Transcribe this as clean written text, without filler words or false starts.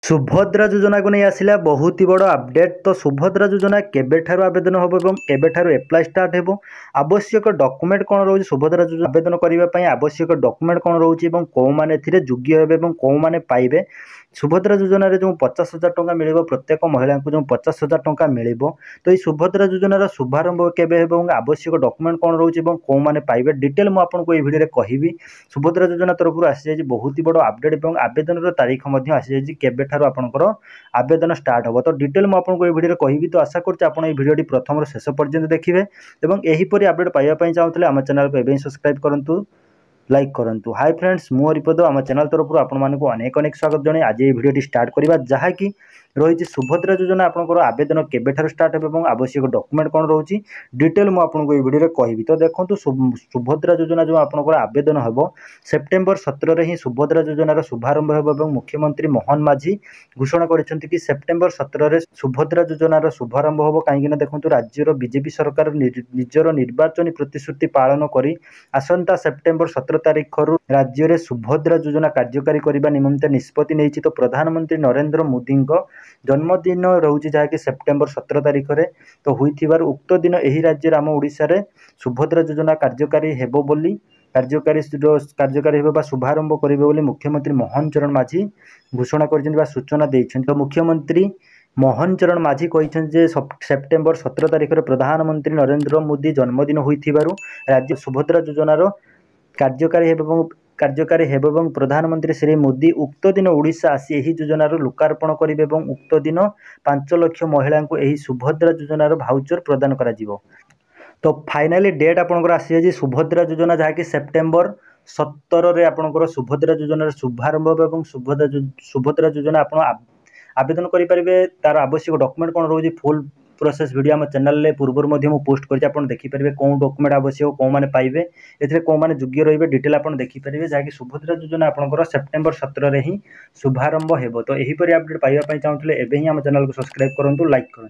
सुभद्रा योजना को नहीं आसला बहुत ही बड़ अपडेट। तो सुभद्रा योजना केबेठारु आवेदन हम और केबेठारु एप्लाय स्टार्ट हो, आवश्यक डॉक्यूमेंट कौन रोचे, सुभद्रा योजना आवेदन करने आवश्यक डॉक्यूमेंट कौन रोचे, कौ मैंने योग्य हे कौ मैंने पाइबे। सुभद्रा योजना जो 50,000 टंका मिल प्रत्येक महिला को जो 50,000 टंका मिल, तो ये सुभद्रा योजनार शुभारंभ केबे हेबो, आवश्यक डॉक्यूमेंट कौन रोचे कौ मैंने पाइबे डिटेल मुझे आपको ये वीडियो कहबी। सुभद्रा योजना तरफ आसी जाए बहुत ही बड़ अपडेट और आवेदन तारीख आसी जाए केबेठारु आपनकर आवेदन स्टार्ट हो। तो डिटेल मुझे आपको ये वीडियो कहबी। तो आशा करछि आपण ये वीडियो प्रथम शेष पर्यंत देखिए और यहीपरि अपडेट पाइबा चाहूले आम चैनल को एवं सब्सक्राइब करूँ, लाइक करूँ। हाय फ्रेंड्स, मु हरिपद आम चैनल तरफ आपको अनेक अनेक स्वागत जनाए। आज ये वीडियो स्टार्ट करवा जहाँकि रही सुभद्रा योजना आपंकर आवेदन केबेठारु स्टार्ट हो, आवश्यक डॉक्यूमेंट कौन रोचे डिटेल मुझे आपको ये वीडियो कहबी। तो देखो सुभद्रा योजना जो आपंकर आवेदन हम सेप्टेम्बर 17 ही सुभद्रा योजनार शुभारंभ हो। मुख्यमंत्री मोहन माझी घोषणा करछन्ति कि सेप्टेम्बर 17 सुभद्रा योजनार शुभारंभ हो। कहीं देखो राज्यर बीजेपी सरकार निजर निर्वाचन प्रतिश्रुति पालन कर आसंता सेप्टेम्बर 17 तारीख राज्य में सुभद्रा योजना कार्यकारी करने निमंते निष्पत्ति नहीं। तो प्रधानमंत्री नरेंद्र मोदी जन्मदिन रोचे जहाँकि सेप्टेम्बर 17 तारीख में। तो होइथिबार उक्त दिन यही राज्य आम ओडिशा रे सुभद्रा योजना कार्यकारी हेबो बोली कार्यकारी होगा शुभारंभ करेंगे बोली मुख्यमंत्री मोहन चरण माझी घोषणा कर सूचना देते। तो मुख्यमंत्री मोहन चरण माझी कहते सेप्टेम्बर 17 तारीख में प्रधानमंत्री नरेंद्र मोदी जन्मदिन होइथिबारु राज्य सुभद्रा योजनार कार्यकारी हेबो प्रधानमंत्री श्री मोदी उक्त दिन ओडिशा आसी यही योजनार लोकार्पण करेंगे और उक्त दिन 5 लाख महिला को यही सुभद्रा योजनार भाउचर प्रदान करा जिवो। तो फाइनाली डेट आपंकर आसी जाए सुभद्रा योजना जहाँकि सेप्टेम्बर 17 आपंकर सुभद्रा योजनार शुभारंभ और सुभद्रा योजना आप आवेदन करेंगे। तार आवश्यक डॉक्यूमेंट कौन रोचे फुल प्रोसेस वीडियो आम चैनल में पूर्व पोस्ट कर देखिपारे कौन डॉक्यूमेंट आवश्यक कौ मैंने पाइबे ए कौ मैंने योग्य रही डिटेल आप देखिपारे जहाँकि सुभद्रा योजना आपंकर सेप्टेम्बर 17 ही शुभारंभ हो। तो यहीपरि अपडेट पाइबा चाहूले एवं ही आम चैनल को सब्सक्राइब करूँ, लाइक करूँ।